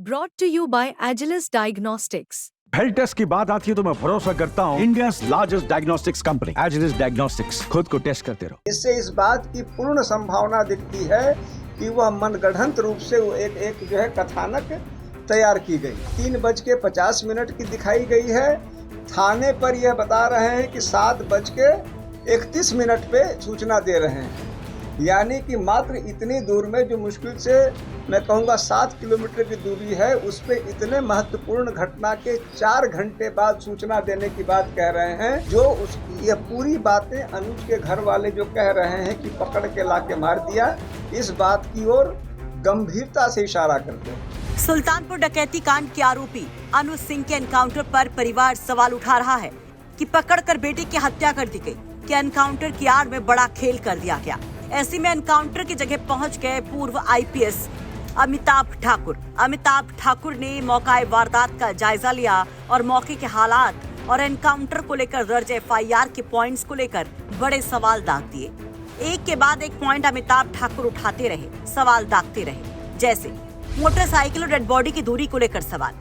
Brought to you by Agilus Diagnostics. Health test की बात आती है तो मैं भरोसा करता हूँ India's largest diagnostics company Agilus diagnostics. खुद को टेस्ट करते रहो। इससे इस बात की पूर्ण संभावना दिखती है कि वह मनगढ़ंत रूप से एक जो है कथानक तैयार की गई। 3:50 की दिखाई गई है। थाने पर यह बता रहे हैं कि 7:31 पे सूचना दे रहे हैं, यानी कि मात्र इतनी दूर में जो मुश्किल से मैं कहूँगा 7 किलोमीटर की दूरी है, उस पे इतने महत्वपूर्ण घटना के 4 घंटे बाद सूचना देने की बात कह रहे हैं। जो यह पूरी बातें अनुज के घर वाले जो कह रहे हैं कि पकड़ के लाके मार दिया, इस बात की ओर गंभीरता से इशारा करते हैं। सुल्तानपुर डकैती कांड के आरोपी अनुज सिंह के एनकाउंटर पर परिवार सवाल उठा रहा है कि पकड़कर बेटे की हत्या कर दी गई, कि एनकाउंटर की आड़ में बड़ा खेल कर दिया गया। ऐसे में एनकाउंटर की जगह पहुंच गए पूर्व आईपीएस अमिताभ ठाकुर ने मौका वारदात का जायजा लिया और मौके के हालात और एनकाउंटर को लेकर दर्ज एफआईआर के पॉइंट्स को लेकर बड़े सवाल दाग दिए। एक के बाद एक पॉइंट अमिताभ ठाकुर उठाते रहे, सवाल दागते रहे, जैसे मोटरसाइकिल और डेड बॉडी की दूरी को लेकर सवाल,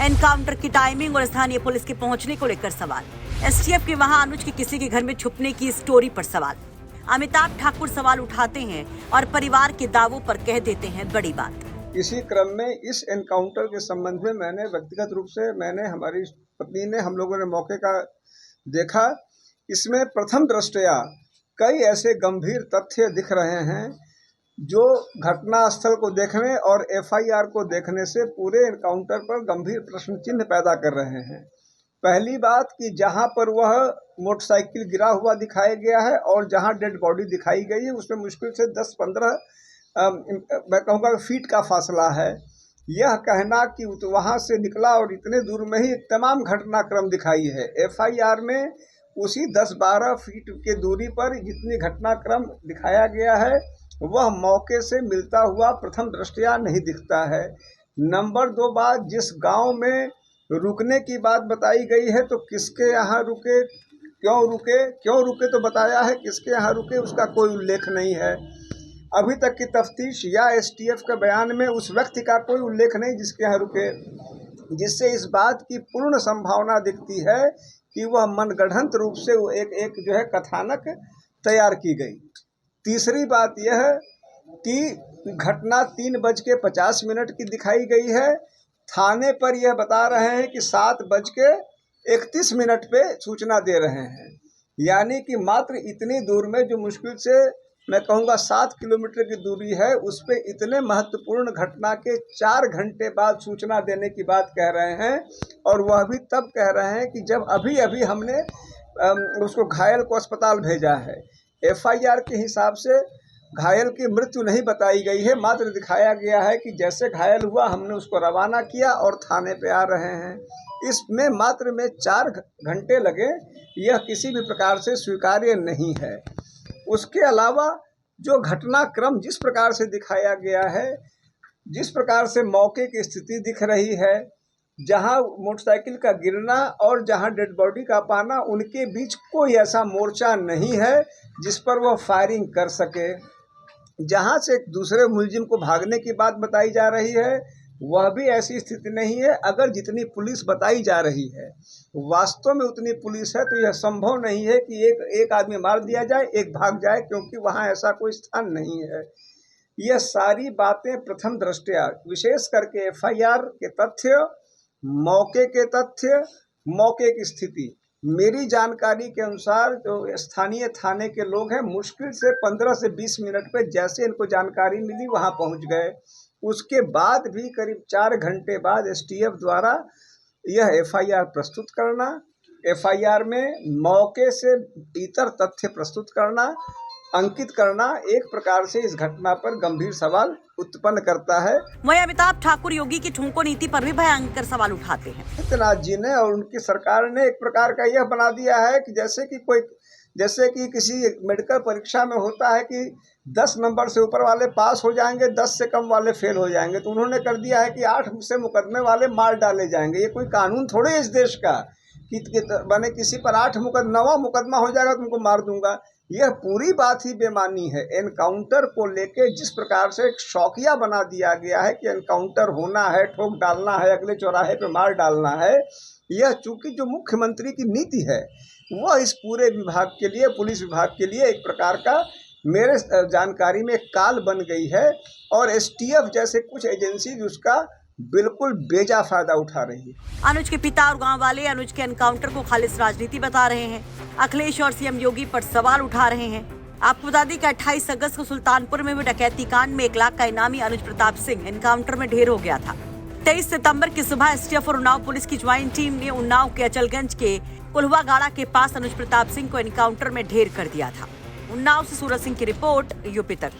एनकाउंटर की टाइमिंग और स्थानीय पुलिस के पहुंचने को लेकर सवाल, एसटीएफ के वहां अनुज के किसी के घर में छुपने की स्टोरी पर सवाल। अमिताभ ठाकुर सवाल उठाते हैं और परिवार के दावों पर कह देते हैं बड़ी बात। इसी क्रम में इस एनकाउंटर के संबंध में मैंने व्यक्तिगत रूप से हमारी पत्नी ने, हम लोगों ने मौके का देखा। इसमें प्रथम दृष्टया कई ऐसे गंभीर तथ्य दिख रहे हैं जो घटना स्थल को देखने और एफआईआर को देखने से पूरे एनकाउंटर पर गंभीर प्रश्न चिन्ह पैदा कर रहे हैं। पहली बात कि जहां पर वह मोटरसाइकिल गिरा हुआ दिखाया गया है और जहां डेड बॉडी दिखाई गई है, उसमें मुश्किल से 10-15 मैं कहूँगा फीट का फासला है। यह कहना कि वहां से निकला और इतने दूर में ही तमाम घटनाक्रम दिखाई है। एफआईआर में उसी 10-12 फीट के दूरी पर जितनी घटनाक्रम दिखाया गया है, वह मौके से मिलता हुआ प्रथम दृष्टया नहीं दिखता है। नंबर 2 बात, जिस गांव में रुकने की बात बताई गई है, तो किसके यहाँ रुके, क्यों रुके तो बताया है, किसके यहाँ रुके उसका कोई उल्लेख नहीं है। अभी तक की तफ्तीश या एसटीएफ के बयान में उस व्यक्ति का कोई उल्लेख नहीं जिसके यहाँ रुके, जिससे इस बात की पूर्ण संभावना दिखती है कि वह मनगढ़ंत रूप से एक जो है कथानक तैयार की गई। तीसरी बात यह कि घटना 3:50 की दिखाई गई है। थाने पर यह बता रहे हैं कि 7:31 पे सूचना दे रहे हैं, यानी कि मात्र इतनी दूर में जो मुश्किल से मैं कहूँगा 7 किलोमीटर की दूरी है, उस पे इतने महत्वपूर्ण घटना के 4 घंटे बाद सूचना देने की बात कह रहे हैं। और वह भी तब कह रहे हैं कि जब अभी हमने उसको घायल को अस्पताल भेजा है। एफआईआर के हिसाब से घायल की मृत्यु नहीं बताई गई है, मात्र दिखाया गया है कि जैसे घायल हुआ हमने उसको रवाना किया और थाने पे आ रहे हैं। इसमें मात्र में 4 घंटे लगे, यह किसी भी प्रकार से स्वीकार्य नहीं है। उसके अलावा जो घटनाक्रम जिस प्रकार से दिखाया गया है, जिस प्रकार से मौके की स्थिति दिख रही है, जहां मोटरसाइकिल का गिरना और जहां डेड बॉडी का पाना, उनके बीच कोई ऐसा मोर्चा नहीं है जिस पर वह फायरिंग कर सके। जहां से दूसरे मुलजिम को भागने की बात बताई जा रही है, वह भी ऐसी स्थिति नहीं है। अगर जितनी पुलिस बताई जा रही है वास्तव में उतनी पुलिस है, तो यह संभव नहीं है कि एक आदमी मार दिया जाए, एक भाग जाए, क्योंकि वहां ऐसा कोई स्थान नहीं है। यह सारी बातें प्रथम दृष्टया, विशेष करके एफआईआर के तथ्य, मौके के तथ्य, मौके की स्थिति, मेरी जानकारी के अनुसार जो स्थानीय थाने के लोग हैं, मुश्किल से 15 से 20 मिनट पे जैसे इनको जानकारी मिली वहां पहुंच गए। उसके बाद भी करीब 4 घंटे बाद एसटीएफ द्वारा यह एफआईआर प्रस्तुत करना, एफआईआर में मौके से इतर तथ्य प्रस्तुत करना, अंकित करना, एक प्रकार से इस घटना पर गंभीर सवाल उत्पन्न करता है। वहीं अमिताभ ठाकुर योगी की ठुमको नीति पर भी भयंकर सवाल उठाते हैं। आदित्यनाथ जी ने और उनकी सरकार ने एक प्रकार का यह बना दिया है कि जैसे कि किसी मेडिकल परीक्षा में होता है कि 10 नंबर से ऊपर वाले पास हो जाएंगे, 10 से कम वाले फेल हो जाएंगे, तो उन्होंने कर दिया है कि 8 से मुकदमे वाले मार डाले जाएंगे। ये कोई कानून थोड़े इस देश का कि बने किसी पर 9वां मुकदमा हो जाएगा तुमको मार दूंगा। यह पूरी बात ही बेमानी है। एनकाउंटर को लेके जिस प्रकार से एक शौकिया बना दिया गया है कि एनकाउंटर होना है, ठोक डालना है, अगले चौराहे पे मार डालना है, यह चूंकि जो मुख्यमंत्री की नीति है वह इस पूरे विभाग के लिए, पुलिस विभाग के लिए एक प्रकार का मेरे जानकारी में काल बन गई है और एसटीएफ जैसे कुछ एजेंसी उसका बिल्कुल बेजा फायदा उठा रही है। अनुज के पिता और गांव वाले अनुज के एनकाउंटर को खालिश राजनीति बता रहे हैं। अखिलेश और सीएम योगी पर सवाल उठा रहे हैं। आपको बता दें कि 28 अगस्त को सुल्तानपुर में हुए डकैती कांड में 1 लाख का इनामी अनुज प्रताप सिंह एनकाउंटर में ढेर हो गया था। 23 सितंबर की सुबह एसटीएफ और उन्नाव पुलिस की ज्वाइंट टीम ने उन्नाव के अचलगंज के कुल्हुआ गाड़ा के पास अनुज प्रताप सिंह को एनकाउंटर में ढेर कर दिया था। उन्नाव से सूरज सिंह की रिपोर्ट, यूपी तक।